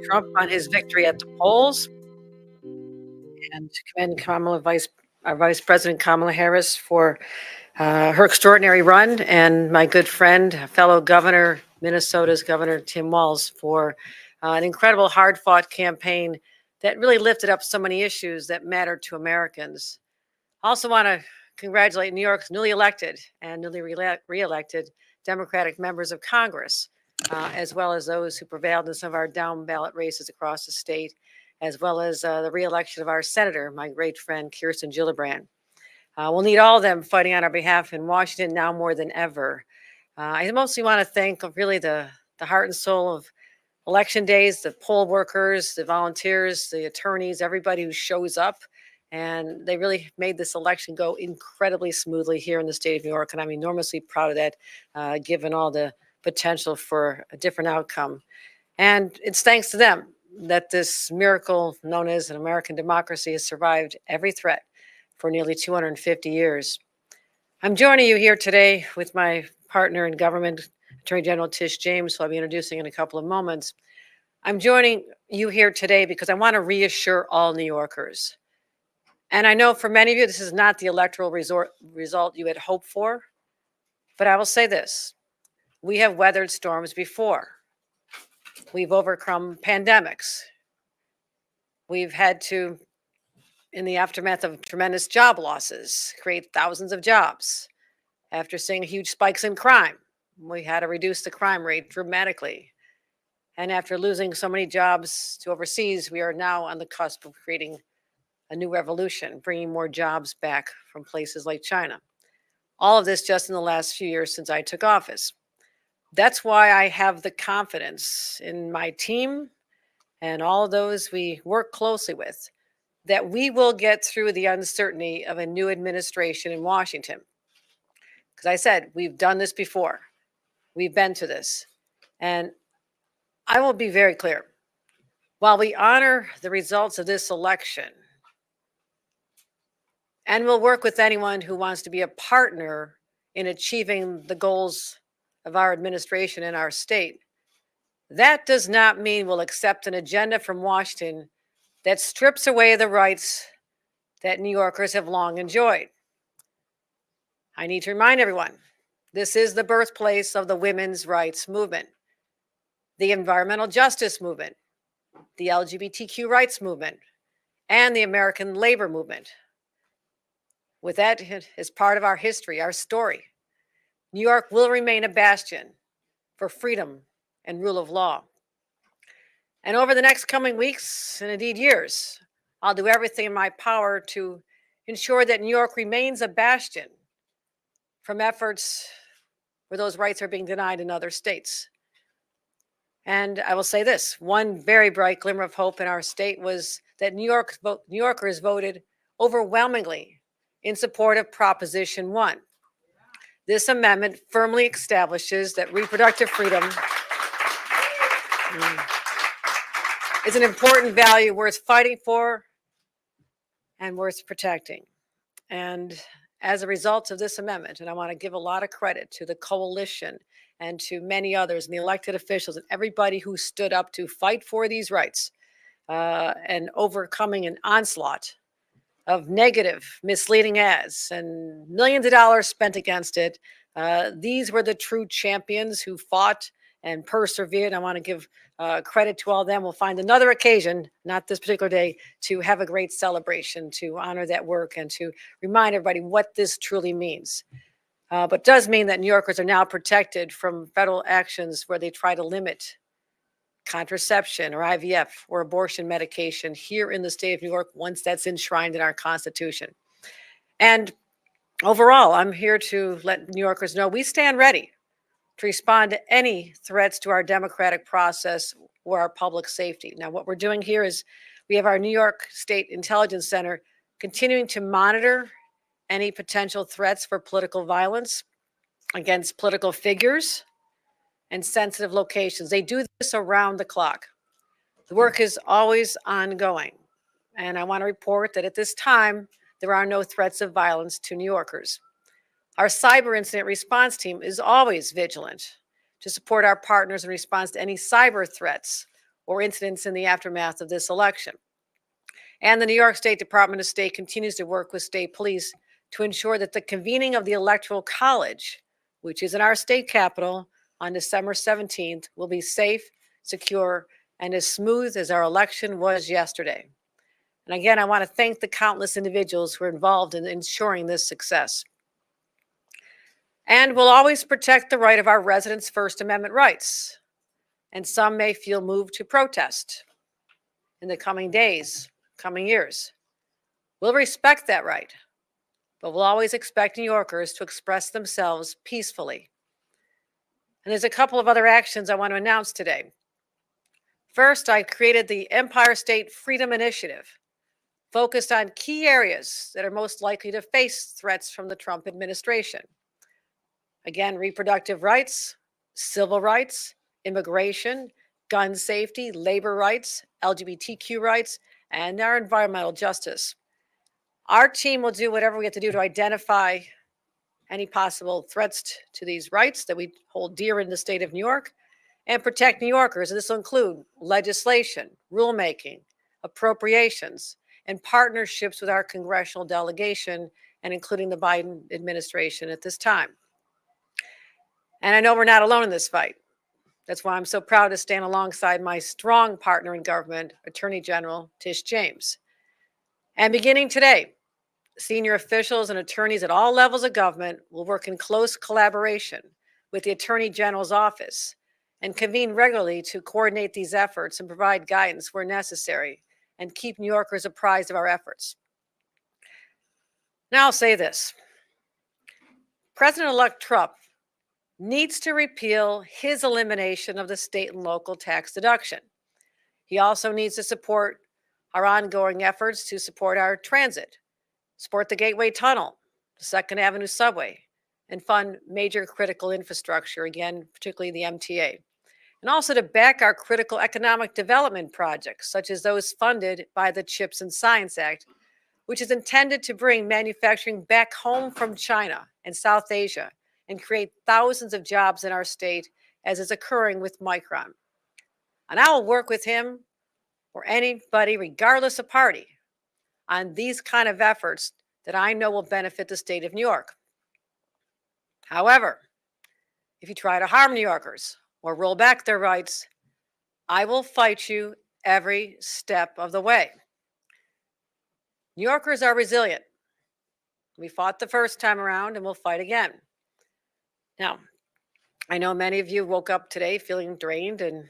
Trump on his victory at the polls, and commend Vice President Kamala Harris for her extraordinary run, and my good friend, fellow governor, Minnesota's Governor Tim Walz, for an incredible, hard-fought campaign that really lifted up so many issues that matter to Americans. I also want to congratulate New York's newly elected and newly re-elected Democratic members of Congress, as well as those who prevailed in some of our down-ballot races across the state, as well as the re-election of our senator, my great friend Kirsten Gillibrand. We'll need all of them fighting on our behalf in Washington now more than ever. I mostly want to thank really the heart and soul of election days, the poll workers, the volunteers, the attorneys, everybody who shows up. And they really made this election go incredibly smoothly here in the state of New York. And I'm enormously proud of that, given all the potential for a different outcome. And it's thanks to them that this miracle known as an American democracy has survived every threat for nearly 250 years. I'm joining you here today with my partner in government, Attorney General Tish James, who I'll be introducing in a couple of moments. I'm joining you here today because I want to reassure all New Yorkers. And I know for many of you, this is not the electoral result you had hoped for, but I will say this. We have weathered storms before. We've overcome pandemics. We've had to, in the aftermath of tremendous job losses, create thousands of jobs. After seeing huge spikes in crime, we had to reduce the crime rate dramatically. And after losing so many jobs to overseas, we are now on the cusp of creating a new revolution, bringing more jobs back from places like China. All of this just in the last few years since I took office. That's why I have the confidence in my team and all those we work closely with that we will get through the uncertainty of a new administration in Washington. Because I said, we've done this before. We've been to this. And I will be very clear. While we honor the results of this election, and we'll work with anyone who wants to be a partner in achieving the goals of our administration in our state, that does not mean we'll accept an agenda from Washington that strips away the rights that New Yorkers have long enjoyed. I need to remind everyone, this is the birthplace of the women's rights movement, the environmental justice movement, the LGBTQ rights movement, and the American labor movement. With that as part of our history, our story, New York will remain a bastion for freedom and rule of law. And over the next coming weeks, and indeed years, I'll do everything in my power to ensure that New York remains a bastion from efforts where those rights are being denied in other states. And I will say this, one very bright glimmer of hope in our state was that New Yorkers voted overwhelmingly in support of Proposition 1. This amendment firmly establishes that reproductive freedom is an important value worth fighting for and worth protecting. And as a result of this amendment, and I want to give a lot of credit to the coalition and to many others and the elected officials and everybody who stood up to fight for these rights and overcoming an onslaught of negative, misleading ads and millions of dollars spent against it. These were the true champions who fought and persevered. I want to give credit to all of them. We'll find another occasion, not this particular day, to have a great celebration, to honor that work and to remind everybody what this truly means. But does mean that New Yorkers are now protected from federal actions where they try to limit contraception or IVF or abortion medication here in the state of New York once that's enshrined in our Constitution. And overall, I'm here to let New Yorkers know we stand ready to respond to any threats to our democratic process or our public safety. Now, what we're doing here is we have our New York State Intelligence Center continuing to monitor any potential threats for political violence against political figures and sensitive locations. They do this around the clock. The work is always ongoing. And I want to report that at this time, there are no threats of violence to New Yorkers. Our cyber incident response team is always vigilant to support our partners in response to any cyber threats or incidents in the aftermath of this election. And the New York State Department of State continues to work with state police to ensure that the convening of the Electoral College, which is in our state capitol on December 17th, will be safe, secure, and as smooth as our election was yesterday. And again, I want to thank the countless individuals who are involved in ensuring this success. And we'll always protect the right of our residents' First Amendment rights. And some may feel moved to protest in the coming days, coming years. We'll respect that right, but we'll always expect New Yorkers to express themselves peacefully. And there's a couple of other actions I want to announce today. First, I created the Empire State Freedom Initiative, focused on key areas that are most likely to face threats from the Trump administration. Again, reproductive rights, civil rights, immigration, gun safety, labor rights, LGBTQ rights, and our environmental justice. Our team will do whatever we have to do to identify any possible threats to these rights that we hold dear in the state of New York and protect New Yorkers. And this will include legislation, rulemaking, appropriations, and partnerships with our congressional delegation, and including the Biden administration at this time. And I know we're not alone in this fight. That's why I'm so proud to stand alongside my strong partner in government, Attorney General Tish James. And beginning today, senior officials and attorneys at all levels of government will work in close collaboration with the Attorney General's office and convene regularly to coordinate these efforts and provide guidance where necessary and keep New Yorkers apprised of our efforts. Now I'll say this. President-elect Trump needs to repeal his elimination of the state and local tax deduction. He also needs to support our ongoing efforts to support our transit, support the Gateway Tunnel, the Second Avenue subway, and fund major critical infrastructure, again, particularly the MTA. And also to back our critical economic development projects, such as those funded by the CHIPS and Science Act, which is intended to bring manufacturing back home from China and South Asia and create thousands of jobs in our state, as is occurring with Micron. And I will work with him or anybody, regardless of party, on these kind of efforts that I know will benefit the state of New York. However, if you try to harm New Yorkers or roll back their rights, I will fight you every step of the way. New Yorkers are resilient. We fought the first time around and we'll fight again. Now, I know many of you woke up today feeling drained and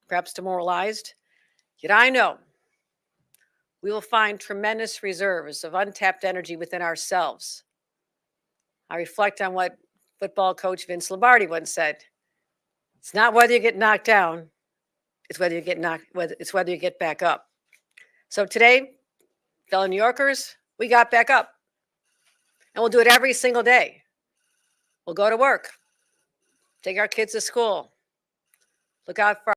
perhaps demoralized, yet I know we will find tremendous reserves of untapped energy within ourselves. I reflect on what football coach Vince Lombardi once said. It's not whether you get knocked down, it's whether you get back up. So today, fellow New Yorkers, we got back up. And we'll do it every single day. We'll go to work, take our kids to school, look out for